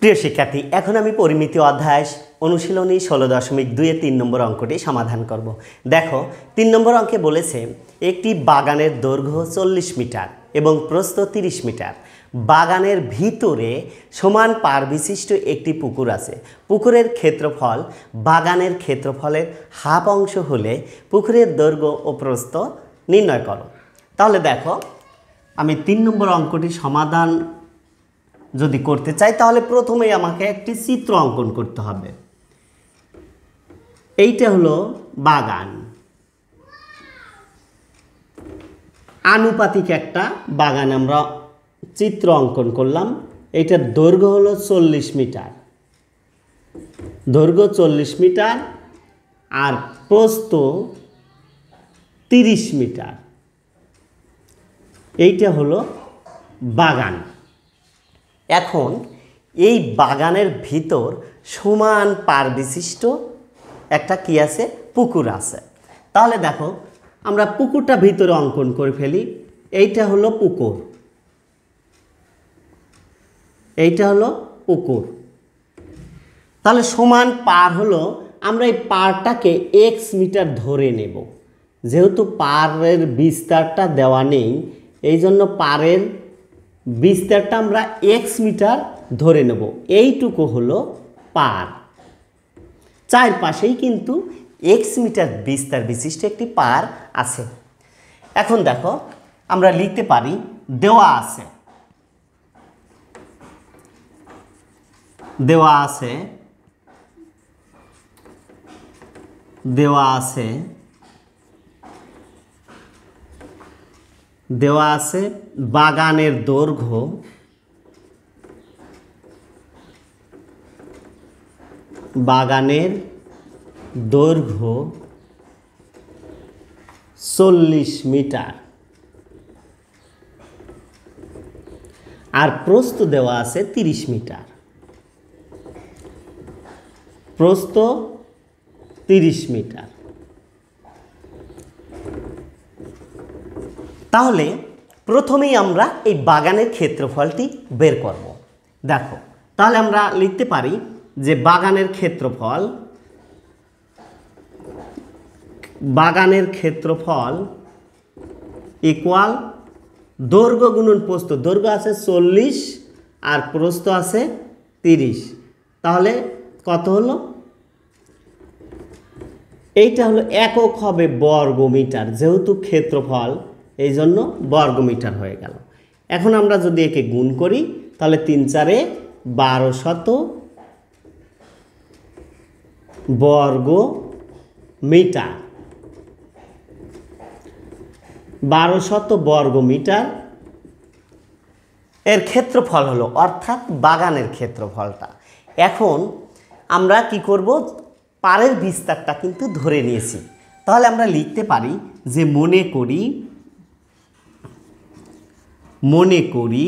প্রিয় শিক্ষার্থী, এখন আমি পরিমিতি অধ্যায় অনুশীলনী 16.2-3 নম্বর অঙ্কটি সমাধান করব। দেখো, 3 নম্বর অঙ্কে বলেছে একটি বাগানের দৈর্ঘ্য 40 মিটার এবং প্রস্থ 30 মিটার। বাগানের ভিতরে সমান পার বিশিষ্ট একটি পুকুর আছে। পুকুরের ক্ষেত্রফল বাগানের ক্ষেত্রফলের হাফ অংশ হলে পুকুরের দৈর্ঘ্য ও প্রস্থ নির্ণয় করো। তাহলে দেখো, আমি 3 নম্বর অঙ্কটি সমাধান যদি করতে চাই তাহলে প্রথমেই আমাকে একটি চিত্র অঙ্কন করতে হবে। এইটা হলো বাগান, আনুপাতিক একটা বাগান আমরা চিত্র অঙ্কন করলাম। এইটার দৈর্ঘ্য হলো 40 মিটার, দৈর্ঘ্য 40 মিটার আর প্রস্থ 30 মিটার। এইটা হলো বাগান। এখন এই বাগানের ভিতর সমান পার বিশিষ্ট একটা কি আছে, পুকুর আছে। তাহলে দেখো, আমরা পুকুরটা ভিতরে অঙ্কন করে ফেলি। এইটা হলো পুকুর, এইটা হলো পুকুর। তাহলে সমান পার হলো, আমরা এই পারটাকে x মিটার ধরে নেব। যেহেতু পারের বিস্তারটা দেওয়া নেই, এই জন্য পারের বিস্তারটা আমরা x মিটার ধরে নেব। এইটুকু হলো পার। চারপাশেই কিন্তু x মিটার বিস্তার বিশিষ্ট একটি পার আছে। এখন দেখো, আমরা লিখতে পারি দেওয়া আছে, দেওয়া আছে, দেওয়া আছে, দেওয়া আছে বাগানের দৈর্ঘ্য, বাগানের দৈর্ঘ্য 40 মিটার আর প্রস্থ দেওয়া আছে 30 মিটার। প্রস্থ 30 মিটার। তাহলে প্রথমেই আমরা এই বাগানের ক্ষেত্রফলটি বের করব। দেখো, তাহলে আমরা লিখতে পারি যে বাগানের ক্ষেত্রফল, বাগানের ক্ষেত্রফল ইকুয়াল দৈর্ঘ্য গুণন প্রস্থ। দৈর্ঘ্য আছে 40 আর প্রস্থ আছে 30। তাহলে কত হলো? এইটা হলো একক হবে বর্গ মিটার, যেহেতু ক্ষেত্রফল এই জন্য বর্গ মিটার হয়ে গেল। এখন আমরা যদি একে গুণ করি তাহলে 3 4 1200 বর্গ মিটার, 1200 বর্গ মিটার এর ক্ষেত্রফল হলো, অর্থাৎ বাগানের ক্ষেত্রফলটা। এখন আমরা কি করব, পারের বিস্তারটা কিন্তু ধরে নিয়েছি। তাহলে আমরা লিখতে পারি যে মনে করি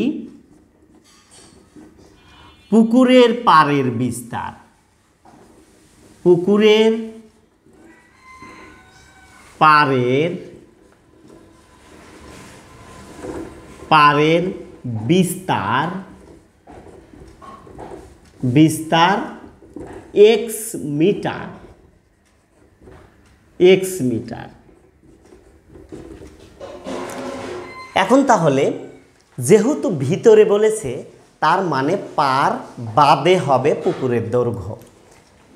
পুকুরের পারের বিস্তার, পুকুরের পারের বিস্তার x মিটার, x মিটার। এখন তাহলে যেহেতু ভিতরে বলেছে, তার মানে পার বাদে হবে পুকুরের দৈর্ঘ্য।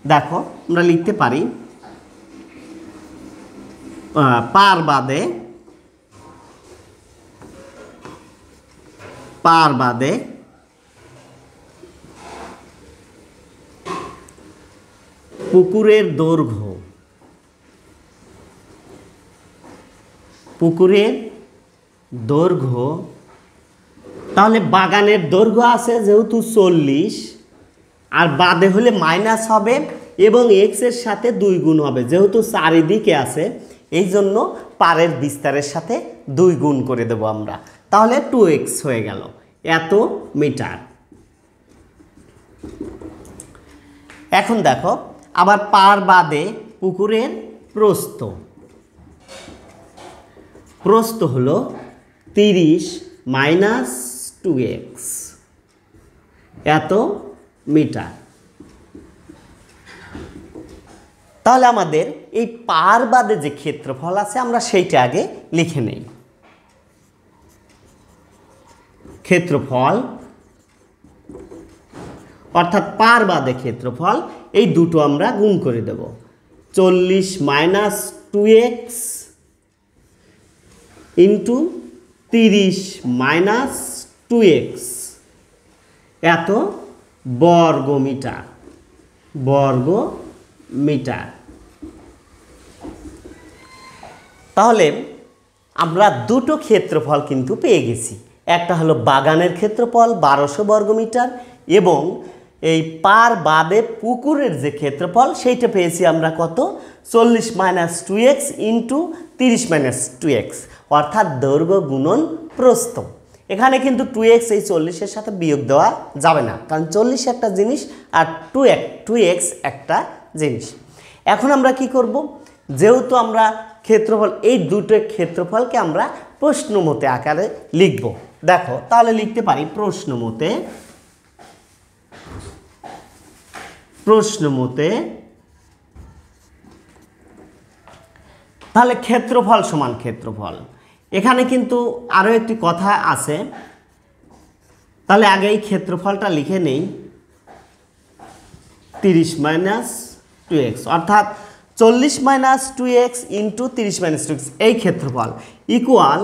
দেখো, আমরা লিখতে পারি পার বাদে, পার বাদে পুকুরের দৈর্ঘ্য, পুকুরের দৈর্ঘ্য। তাহলে বাগানের দৈর্ঘ্য আছে যেহেতু 40 আর বাদে হলে মাইনাস হবে এবং x এর সাথে 2 গুণ হবে। যেহেতু চারিদিকে আছে এই জন্য পারের বিস্তারের সাথে 2 গুণ করে দেব আমরা। তাহলে 2x হয়ে গেল, এত মিটার। এখন দেখো, আবার পার বাদে পুকুরের প্রস্থ, প্রস্থ হলো 30 - 2x, এত মিটার। তাহলে আমাদের এই পার বাদে যে ক্ষেত্রফল আছে আমরা সেইটা আগে লিখে নেই। ক্ষেত্রফল অর্থাৎ পার বাদে ক্ষেত্রফল, এই দুটো আমরা গুণ করে দেব। 40 minus 2x into 30 minus 2x এত বর্গ মিটার। তাহলে আমরা দুটো ক্ষেত্রফল কিন্তু পেয়ে গেছি। একটা হলো বাগানের ক্ষেত্রফল 1200 বর্গমিটার, এবং এই পার বাদে পুকুরের যে ক্ষেত্রফল সেইটা পেয়েছি আমরা কত, 40 minus 2x into 30 minus 2x, অর্থাৎ দৈর্ঘ্য গুণন প্রস্থ। এখানে কিন্তু 2x এই 40-এর সাথে বিয়োগ দেওয়া যাবে না, কারণ 40 একটা জিনিস আর 2x একটা জিনিস। এখন আমরা কি করব, যেহেতু আমরা ক্ষেত্রফল, এই দুটো ক্ষেত্রফলকে আমরা প্রশ্নমতে আকারে লিখব। দেখো তাহলে লিখতে পারি প্রশ্নমতে তাহলে ক্ষেত্রফল সমান ক্ষেত্রফল। এখানে কিন্তু আরও একটি কথা আছে, তাহলে আগে এই ক্ষেত্রফলটা লিখে নেই। 30 মাইনাস 2x অর্থাৎ 40 minus 2x into 30 minus 2x এই ক্ষেত্রফল ইকুয়াল,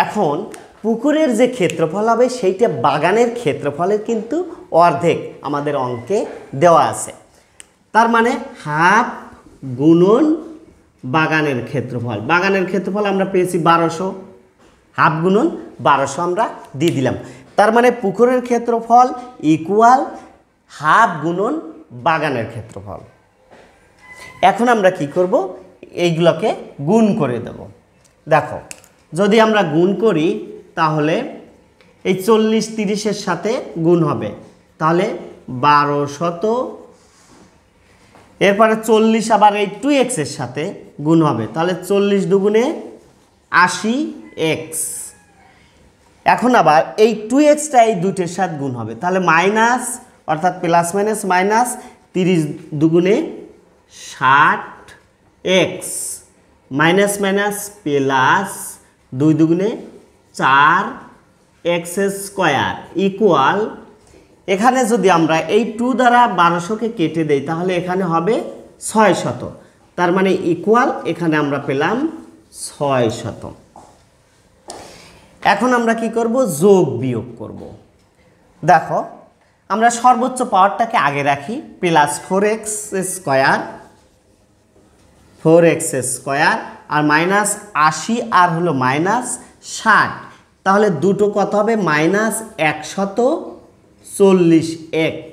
এখন পুকুরের যে ক্ষেত্রফল হবে সেইটা বাগানের ক্ষেত্রফলের কিন্তু অর্ধেক আমাদের অঙ্কে দেওয়া আছে। তার মানে হাফ গুণন বাগানের ক্ষেত্রফল। বাগানের ক্ষেত্রফল আমরা পেয়েছি 1200, হাফ গুণন 1200 আমরা দিয়ে দিলাম। তার মানে পুকুরের ক্ষেত্রফল ইকুয়াল হাফ গুণন বাগানের ক্ষেত্রফল। এখন আমরা কি করব, এইগুলোকে গুণ করে দেব। দেখো যদি আমরা গুণ করি তাহলে এই 40 30-এর সাথে গুণ হবে, তাহলে 1200, এরপরে 40 আবার এই 2x এর সাথে গুণ হবে, তাহলে 40 দুগুণে 80x। এখন আবার এই 2xটা এই দুইটার সাথে গুণ হবে, তাহলে মাইনাস, অর্থাৎ প্লাস মাইনাস মাইনাস, 30 দুগুণে 60x, মাইনাস মাইনাস প্লাস, 2 দুগুণে 4x স্কোয়ার ইকুয়াল, এখানে যদি আমরা এই 2 দ্বারা 1200কে কেটে দেই তাহলে এখানে হবে 600, তার মানে ইকুয়াল এখানে আমরা পেলাম 600। এখন আমরা কি করব, যোগ বিয়োগ করব। দেখো আমরা সর্বোচ্চ পাওয়ারটাকে আগে রাখি, প্লাস 4x স্কোয়ার আর মাইনাস 80 আর হলো মাইনাস 60, তাহলে দুটো কত হবে, মাইনাস 140x।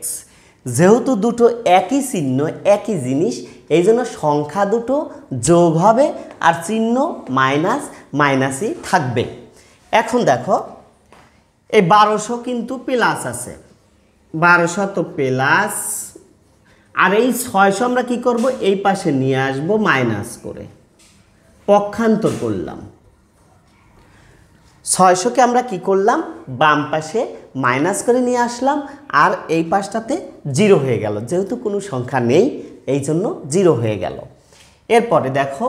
যেহেতু দুটো একই চিহ্ন একই জিনিস, এই জন্য সংখ্যা দুটো যোগ হবে আর চিহ্ন মাইনাস মাইনাসই থাকবে। এখন দেখো এই 1200 কিন্তু প্লাস আছে, 1200 তো প্লাস, আর এই 600 আমরা কি করব, এই পাশে নিয়ে আসব মাইনাস করে, পক্ষান্তর করলাম। 600কে আমরা কি করলাম, বাম পাশে মাইনাস করে নিয়ে আসলাম, আর এই পাশটাতে 0 হয়ে গেল, যেহেতু কোনো সংখ্যা নেই এই জন্য 0 হয়ে গেল। এরপরে দেখো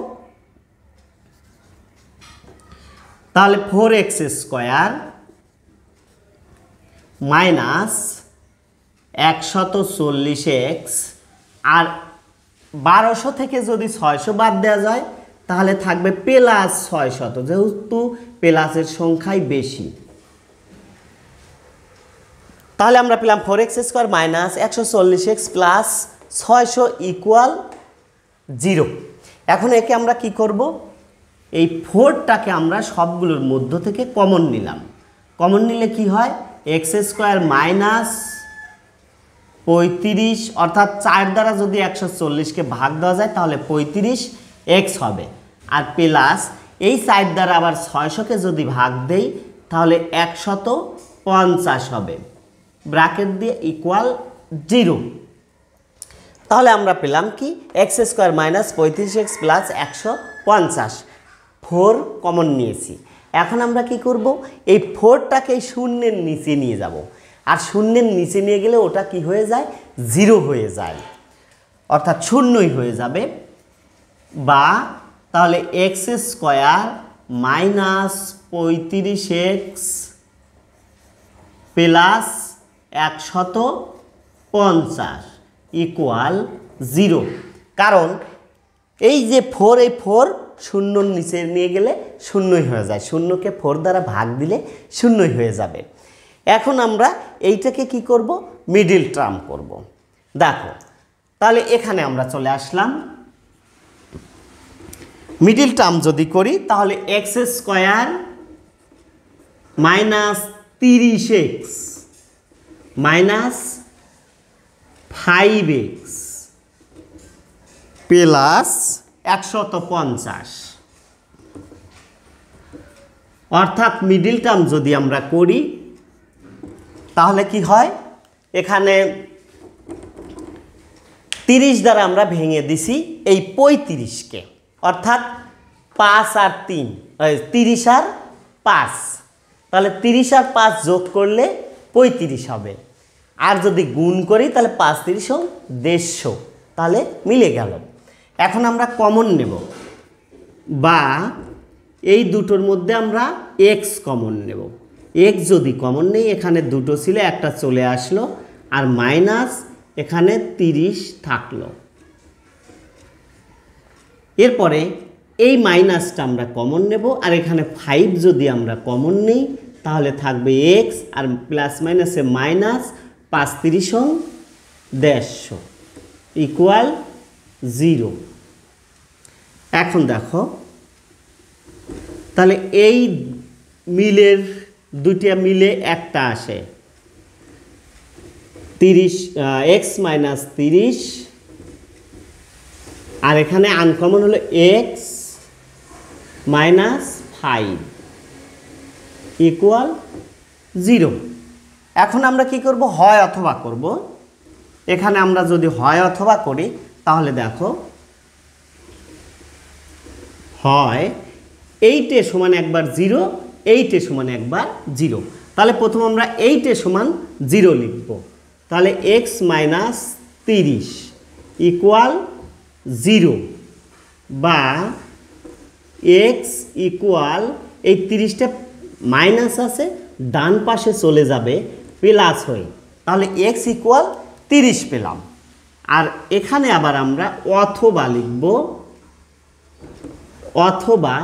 তাহলে 4x স্কোয়ার মাইনাস 140x, আর 1200 থেকে যদি 600 বাদ দেওয়া যায় তাহলে থাকবে প্লাস 600, যেহেতু প্লাসের সংখ্যাই বেশি। তাহলে আমরা পেলাম 4x square minus 140x plus 600 equal 0। এখন একে আমরা কি করব, এই 4টাকে আমরা সবগুলোর মধ্য থেকে কমন নিলাম। কমন নিলে কি হয়, x স্কোয়ার মাইনাস 35, অর্থাৎ 4 দ্বারা যদি 140কে ভাগ দেওয়া যায় তাহলে 35x হবে, আর প্লাস এই 4 দ্বারা আবার 600কে যদি ভাগ দেই তাহলে 150 হবে, ব্র্যাকেট দিয়ে ইকুয়াল 0। তাহলে আমরা পেলাম কি, x square minus 35x plus 150, 4 common নিয়েছি। এখন আমরা কি করব, এই 4টাকে শূন্যের নিচে নিয়ে যাব, আর শূন্যের নিচে নিয়ে গেলে ওটা কি হয়ে যায়, জিরো হয়ে যায়, অর্থাৎ শূন্যই হয়ে যাবে। বা তাহলে x square minus 35x plus 150 equal 0। কারণ এই যে 4, এই 4 শূন্যর নিচে নিয়ে গেলে শূন্যই হয়ে যায়, শূন্যকে 4 দ্বারা ভাগ দিলে শূন্যই হয়ে যাবে। এখন আমরা এইটাকে কি করব, মিডল টার্ম করব। দেখো তাহলে এখানে আমরা চলে আসলাম, মিডল টার্ম যদি করি তাহলে x square minus 30x minus 5x plus 150, অর্থাৎ মিডল টার্ম যদি আমরা করি তাহলে কি হয়, এখানে 30 দ্বারা আমরা ভেঙে দিছি এই 35কে, অর্থাৎ 5 আর 3 30 আর 5, তাহলে 30 আর 5 যোগ করলে 35 হবে। আর যদি গুণ করি তাহলে 5 30 150, তাহলে মিলে গেল। এখন আমরা কমন নেব, বা এই দুটোর মধ্যে আমরা এক্স কমন নেব। এক্স যদি কমন নেই, এখানে দুটো ছিল, একটা চলে আসলো, আর মাইনাস এখানে 30 থাকলো। এরপরে এই মাইনাসটা আমরা কমন নেব, আর এখানে 5 যদি আমরা কমন নেই তাহলে থাকবে এক্স, আর প্লাস মাইনাসে মাইনাস, 5 30 150 ইকুয়াল 0। এখন দেখো তাহলে এই মিলের দুইটা মিলে একটা আসে 30 এক্স মাইনাস 30, আর এখানে আনকমন হলো এক্স মাইনাস 5 ইকুয়াল 0। এখন আমরা কি করব, হয় অথবা করব। এখানে আমরা যদি হয় অথবা করি তাহলে দেখো হয় 8 সমান একবার 0, 8 সমান একবার 0। তাহলে প্রথম আমরা 8 সমান 0 লিখব, তাহলে এক্স মাইনাস 30 ইকুয়াল 0, বা এক্স ইকুয়াল এই 30টা মাইনাস আছে ডান পাশে চলে যাবে প্লাস হয়ে, তাহলে এক্স ইকুয়াল 30 পেলাম। আর এখানে আবার আমরা অথবা লিখব, অথবা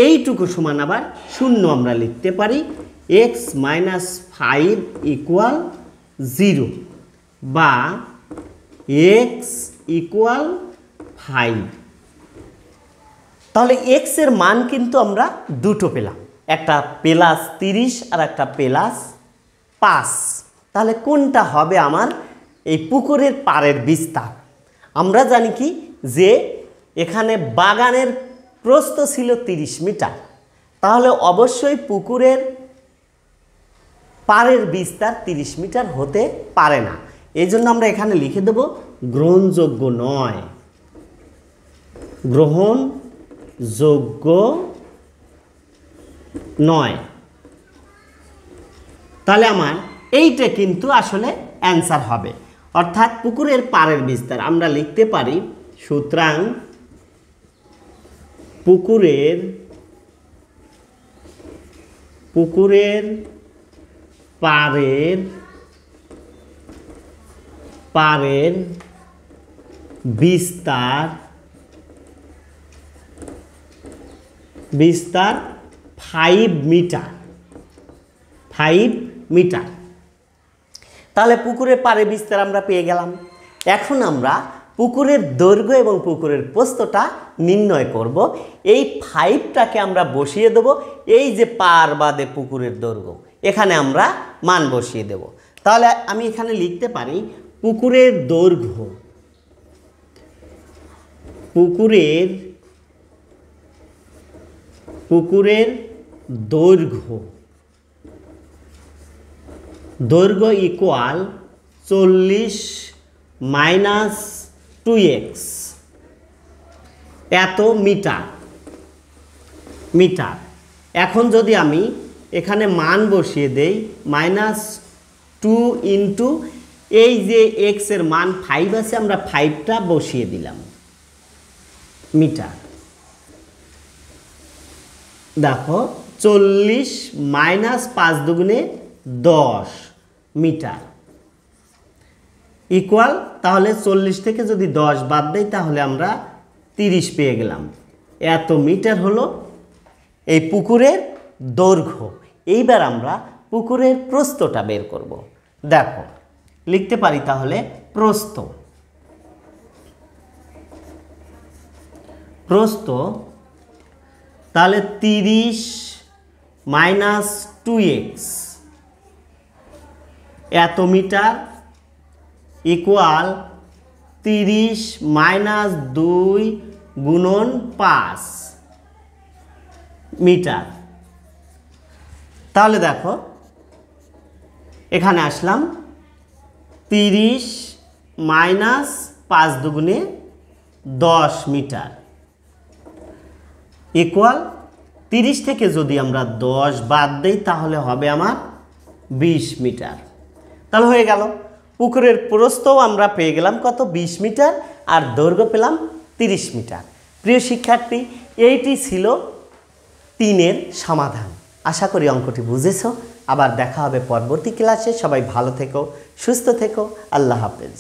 এইটুকু সমান আবার 0 আমরা লিখতে পারি, এক্স মাইনাস 5 ইকুয়াল 0, বা এক্স ইকুয়াল 5। তাহলে এক্স এর মান কিন্তু আমরা দুটো পেলাম, একটা প্লাস 30 আর একটা প্লাস 5। তাহলে কোনটা হবে আমার এই পুকুরের পাড়ের বিস্তার? আমরা জানি কি যে এখানে বাগানের প্রস্থ ছিল 30 মিটার, তাহলে অবশ্যই পুকুরের পাড়ের বিস্তার 30 মিটার হতে পারে না। এই জন্য আমরা এখানে লিখে দেব গ্রহণযোগ্য নয়, গ্রহণযোগ্য নয়। তাহলে আমার এইটা কিন্তু আসলে অ্যান্সার হবে, অর্থাৎ পুকুরের পাড়ের বিস্তার আমরা লিখতে পারি, সুতরাং পুকুরের পাড়ের বিস্তার 5 মিটার, 5 মিটার। তাহলে পুকুরের পাড়ের বিস্তার আমরা পেয়ে গেলাম। এখন আমরা পুকুরের দৈর্ঘ্য এবং পুকুরের প্রস্থটা নির্ণয় করব। এই 5টাকে আমরা বসিয়ে দেব এই যে পার বাদে পুকুরের দৈর্ঘ্য, এখানে আমরা মান বসিয়ে দেব। তাহলে আমি এখানে লিখতে পারি পুকুরের দৈর্ঘ্য, পুকুরের দৈর্ঘ্য ইকুয়াল 40 মাইনাস 2x, এত মিটার। এখন যদি আমি এখানে মান বসিয়ে দেই, 2 ইন্টু এই যে এক্স এর মান 5 আছে, আমরা 5টা বসিয়ে দিলাম মিটার। দেখো 40 মাইনাস 5 দুগুণে 10 মিটার ইকুয়াল, তাহলে 40 থেকে যদি 10 বাদ দেই তাহলে আমরা 30 পেয়ে গেলাম। এত মিটার হলো এই পুকুরের দৈর্ঘ্য। এইবার আমরা পুকুরের প্রস্থটা বের করব। দেখো লিখতে পারি তাহলে প্রস্থ, প্রস্থ তাহলে 30 মাইনাস 2x এত মিটার ইকুয়াল 30 মাইনাস 2 গুণন 5 মিটার। তাহলে দেখো এখানে আসলাম 30 মাইনাস 5 দুগুণে 10 মিটার ইকুয়াল 30 থেকে যদি আমরা 10 বাদ দেই তাহলে হবে আমার 20 মিটার। তাহলে হয়ে গেল পুকুরের প্রস্থও আমরা পেয়ে গেলাম কত, 20 মিটার, আর দৈর্ঘ্য পেলাম 30 মিটার। প্রিয় শিক্ষার্থী, এইটি ছিল 3-এর সমাধান। আশা করি অঙ্কটি বুঝেছো। আবার দেখা হবে পরবর্তী ক্লাসে। সবাই ভালো থেকো, সুস্থ থেকো। আল্লাহ হাফেজ।